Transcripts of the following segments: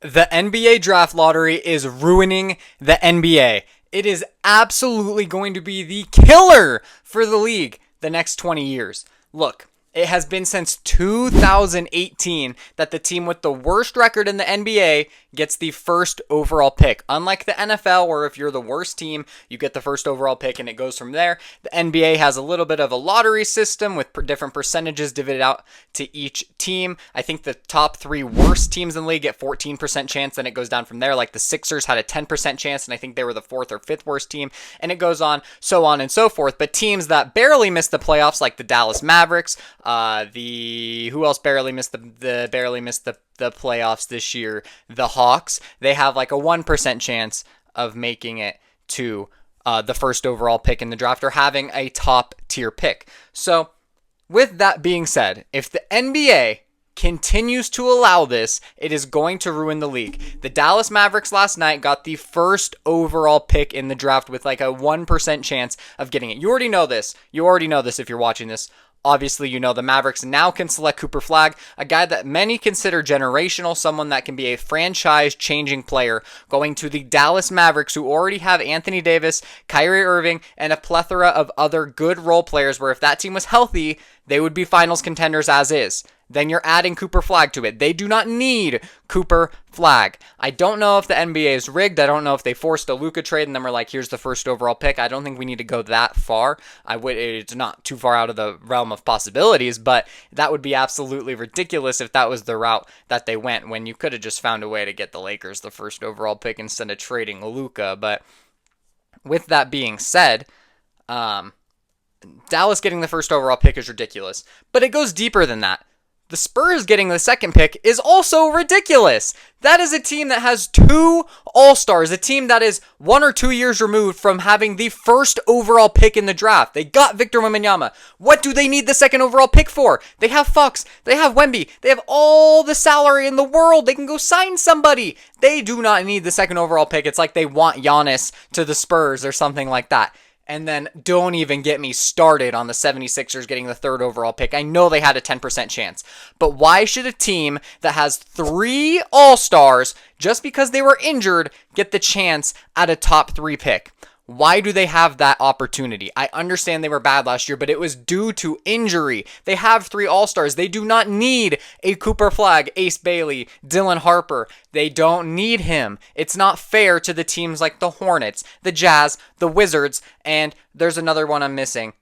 The NBA draft lottery is ruining the NBA. It is absolutely going to be the killer for the league the next 20 years. Look, it has been since 2018 that the team with the worst record in the NBA gets the first overall pick. Unlike the NFL, where if you're the worst team, you get the first overall pick and it goes from there. The NBA has a little bit of a lottery system with different percentages divided out to each team. I think the top three worst teams in the league get 14% chance, then it goes down from there. Like the Sixers had a 10% chance, and I think they were the fourth or fifth worst team, and it goes on and so forth. But teams that barely missed the playoffs, like the Dallas Mavericks, who else barely missed the playoffs this year? The Hawks. They have like a 1% chance of making it to the first overall pick in the draft or having a top tier pick. So, with that being said, if the NBA continues to allow this, it is going to ruin the league. The Dallas Mavericks last night got the first overall pick in the draft with like a 1% chance of getting it. You already know this. If you're watching this. Obviously, you know the Mavericks now can select Cooper Flagg, a guy that many consider generational, someone that can be a franchise-changing player, going to the Dallas Mavericks, who already have Anthony Davis, Kyrie Irving, and a plethora of other good role players, where if that team was healthy, they would be finals contenders as is. Then you're adding Cooper Flagg to it. They do not need Cooper Flagg. I don't know if the NBA is rigged. I don't know if they forced a Luka trade and then were like, here's the first overall pick. I don't think we need to go that far. It's not too far out of the realm of possibilities, but that would be absolutely ridiculous if that was the route that they went, when you could have just found a way to get the Lakers the first overall pick instead of trading Luka. But with that being said, Dallas getting the first overall pick is ridiculous. But it goes deeper than that. The Spurs getting the second pick is also ridiculous. That is a team that has two All-Stars, a team that is 1 or 2 years removed from having the first overall pick in the draft. They got Victor Wembanyama. What do they need the second overall pick for? They have Fox. They have Wemby. They have all the salary in the world. They can go sign somebody. They do not need the second overall pick. It's like they want Giannis to the Spurs or something like that. And then don't even get me started on the 76ers getting the third overall pick. I know they had a 10% chance. But why should a team that has 3 All-Stars, just because they were injured, get the chance at a top 3 pick? Why do they have that opportunity? I understand they were bad last year, but it was due to injury. They have 3 All-Stars. They do not need a Cooper Flagg, Ace Bailey, Dylan Harper. They don't need him. It's not fair to the teams like the Hornets, the Jazz, the Wizards, and there's another one I'm missing.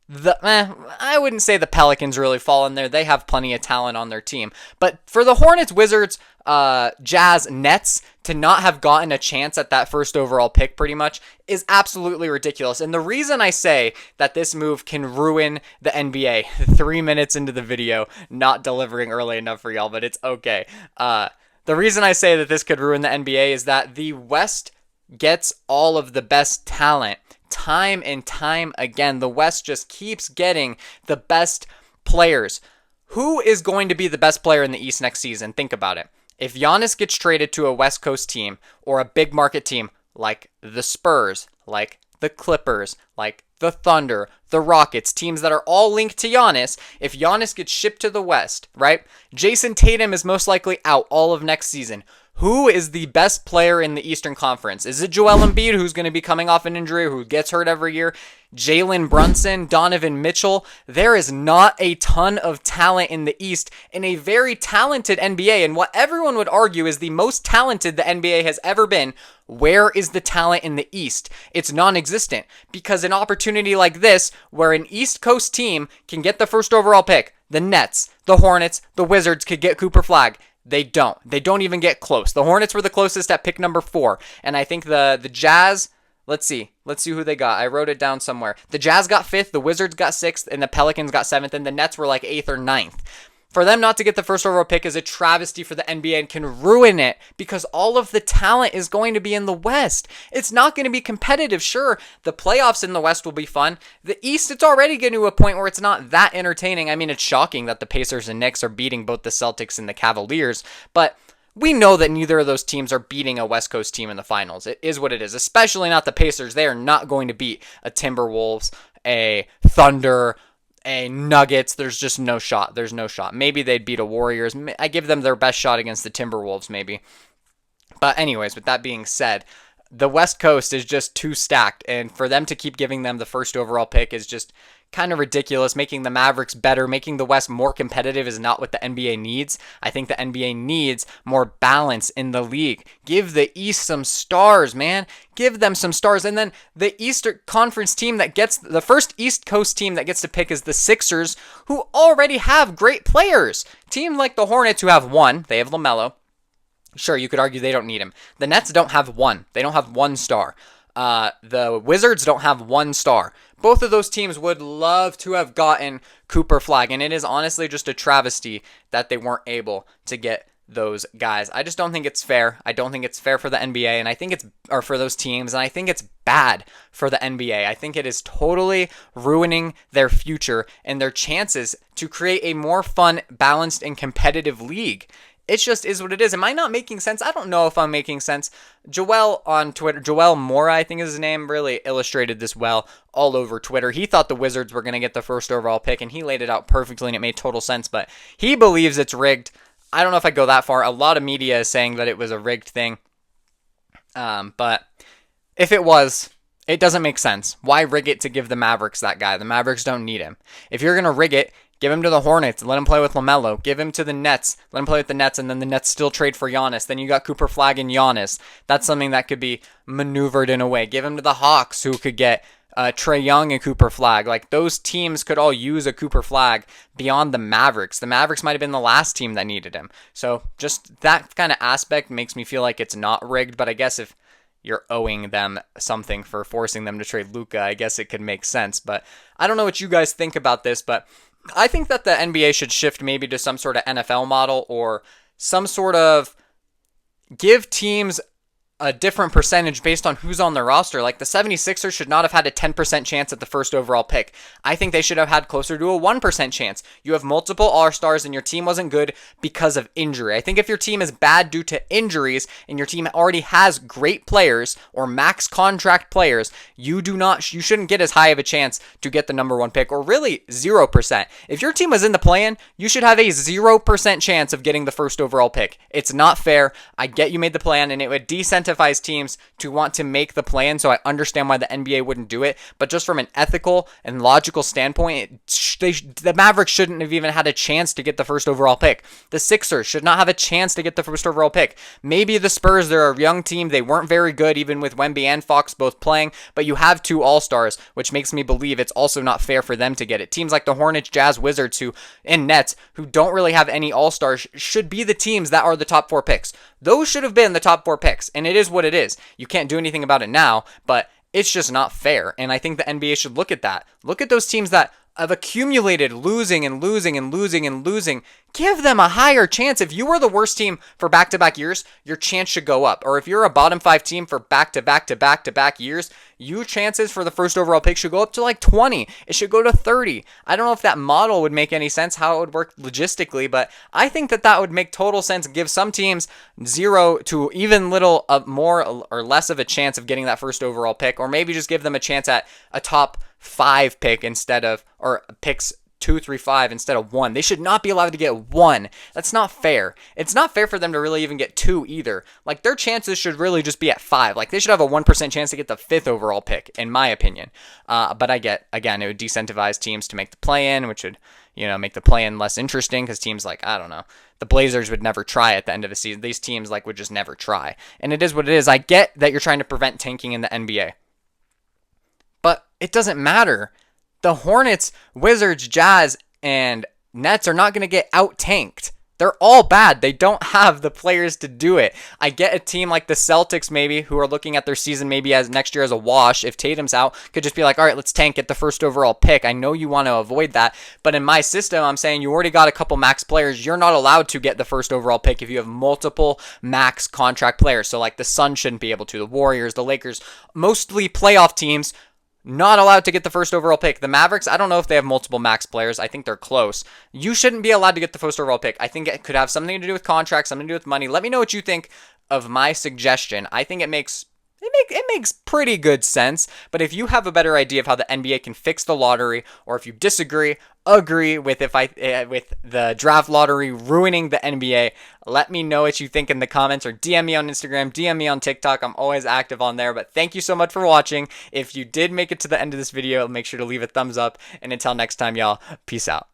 I wouldn't say the Pelicans really fall in there. They have plenty of talent on their team. But for the Hornets, Wizards, Jazz, Nets to not have gotten a chance at that first overall pick pretty much is absolutely ridiculous. And the reason I say that this move can ruin the NBA, 3 minutes into the video, not delivering early enough for y'all, but it's okay. The reason I say that this could ruin the NBA is that the West gets all of the best talent. Time and time again, the West just keeps getting the best players. Who is going to be the best player in the East next season? Think about it. If Giannis gets traded to a West Coast team or a big market team like the Spurs, like the Clippers, like the Thunder, the Rockets, teams that are all linked to Giannis, if Giannis gets shipped to the West, right? Jason Tatum is most likely out all of next season. Who is the best player in the Eastern Conference? Is it Joel Embiid, who's going to be coming off an injury, who gets hurt every year? Jalen Brunson, Donovan Mitchell? There is not a ton of talent in the East in a very talented NBA, and what everyone would argue is the most talented the NBA has ever been. Where is the talent in the East? It's non-existent, because an opportunity like this, where an East Coast team can get the first overall pick, the Nets, the Hornets, the Wizards could get Cooper Flagg. They don't. They don't even get close. The Hornets were the closest at pick number 4. And I think the Jazz, let's see who they got. I wrote it down somewhere. The Jazz got 5th, the Wizards got 6th, and the Pelicans got 7th, and the Nets were like 8th or 9th. For them not to get the first overall pick is a travesty for the NBA and can ruin it, because all of the talent is going to be in the West. It's not going to be competitive. Sure, the playoffs in the West will be fun. The East, it's already getting to a point where it's not that entertaining. I mean, it's shocking that the Pacers and Knicks are beating both the Celtics and the Cavaliers, but we know that neither of those teams are beating a West Coast team in the finals. It is what it is, especially not the Pacers. They are not going to beat a Timberwolves, a Thunder, a Nuggets, there's just no shot. There's no shot. Maybe they'd beat a Warriors. I give them their best shot against the Timberwolves, maybe. But anyways, with that being said, the West Coast is just too stacked, and for them to keep giving them the first overall pick is just kind of ridiculous. Making the Mavericks better, making the West more competitive is not what the NBA needs. I think the NBA needs more balance in the league. Give the East some stars, man. Give them some stars. And then the Eastern Conference team that gets the first East Coast team that gets to pick is the Sixers, who already have great players. Team like the Hornets, who have one, they have LaMelo. Sure, you could argue they don't need him. The Nets don't have one. They don't have one star. The Wizards don't have one star. Both of those teams would love to have gotten Cooper Flag, and it is honestly just a travesty that they weren't able to get those guys. I just don't think it's fair. I don't think it's fair for the NBA, and I think it's or for those teams, and I think it's bad for the NBA. I think it is totally ruining their future and their chances to create a more fun, balanced, and competitive league. It just is what it is. Am I not making sense? I don't know if I'm making sense. Joel on Twitter, Joel Mora, I think is his name, really illustrated this well all over Twitter. He thought the Wizards were going to get the first overall pick, and he laid it out perfectly, and it made total sense, but he believes it's rigged. I don't know if I go that far. A lot of media is saying that it was a rigged thing, but if it was, it doesn't make sense. Why rig it to give the Mavericks that guy? The Mavericks don't need him. If you're going to rig it, give him to the Hornets and let him play with LaMelo. Give him to the Nets. Let him play with the Nets, and then the Nets still trade for Giannis. Then you got Cooper Flag and Giannis. That's something that could be maneuvered in a way. Give him to the Hawks, who could get Trae Young and Cooper Flag. Like, those teams could all use a Cooper Flag beyond the Mavericks. The Mavericks might have been the last team that needed him. So just that kind of aspect makes me feel like it's not rigged, but I guess if you're owing them something for forcing them to trade Luka, I guess it could make sense. But I don't know what you guys think about this, but I think that the NBA should shift maybe to some sort of NFL model, or some sort of give teams a different percentage based on who's on their roster. Like, the 76ers should not have had a 10% chance at the first overall pick. I think they should have had closer to a 1% chance. You have multiple All-Stars and your team wasn't good because of injury. I think if your team is bad due to injuries and your team already has great players or max contract players, you shouldn't get as high of a chance to get the number one pick, or really 0%. If your team was in the play-in, you should have a 0% chance of getting the first overall pick. It's not fair. I get you made the plan, and it would incentivize teams to want to make the plan, so I understand why the NBA wouldn't do it, but just from an ethical and logical standpoint, the Mavericks shouldn't have even had a chance to get the first overall pick. The Sixers should not have a chance to get the first overall pick. Maybe the Spurs, they're a young team, they weren't very good even with Wemby and Fox both playing, but you have two All-Stars, which makes me believe it's also not fair for them to get it. Teams like the Hornets, Jazz, Wizards, and Nets, who don't really have any All-Stars, should be the teams that are the top four picks. Those should have been the top four picks, and it is what it is. You can't do anything about it now, but it's just not fair, and I think the NBA should look at that. Look at those teams that have accumulated losing and losing and losing and losing. Give them a higher chance. If you were the worst team for back-to-back years, your chance should go up. Or if you're a bottom five team for back-to-back years, your chances for the first overall pick should go up to like 20. It should go to 30. I don't know if that model would make any sense, how it would work logistically, but I think that would make total sense. Give some teams 0 to even little more or less of a chance of getting that first overall pick, or maybe just give them a chance at a top 5 pick instead of, or picks 2, 3, 5 instead of 1. They should not be allowed to get 1. That's not fair. It's not fair for them to really even get 2 either. Like, their chances should really just be at 5. Like, they should have a 1% chance to get the 5th overall pick, in my opinion. But I get, again, it would decentivize teams to make the play-in, which would, make the play-in less interesting, because teams like, I don't know, the Blazers would never try at the end of a season. These teams would just never try. And it is what it is. I get that you're trying to prevent tanking in the NBA. But it doesn't matter. The Hornets, Wizards, Jazz, and Nets are not going to get out-tanked. They're all bad. They don't have the players to do it. I get a team like the Celtics, maybe, who are looking at their season maybe as next year as a wash. If Tatum's out, could just be like, all right, let's tank, get the first overall pick. I know you want to avoid that, but in my system, I'm saying you already got a couple max players. You're not allowed to get the first overall pick if you have multiple max contract players. So like the Suns shouldn't be able to, the Warriors, the Lakers, mostly playoff teams, not allowed to get the first overall pick. The Mavericks, I don't know if they have multiple max players. I think they're close. You shouldn't be allowed to get the first overall pick. I think it could have something to do with contracts, something to do with money. Let me know what you think of my suggestion. I think it makes It makes pretty good sense. But if you have a better idea of how the NBA can fix the lottery, or if you disagree, agree with with the draft lottery ruining the NBA, let me know what you think in the comments, or DM me on Instagram, DM me on TikTok. I'm always active on there. But thank you so much for watching. If you did make it to the end of this video, make sure to leave a thumbs up. And until next time, y'all, peace out.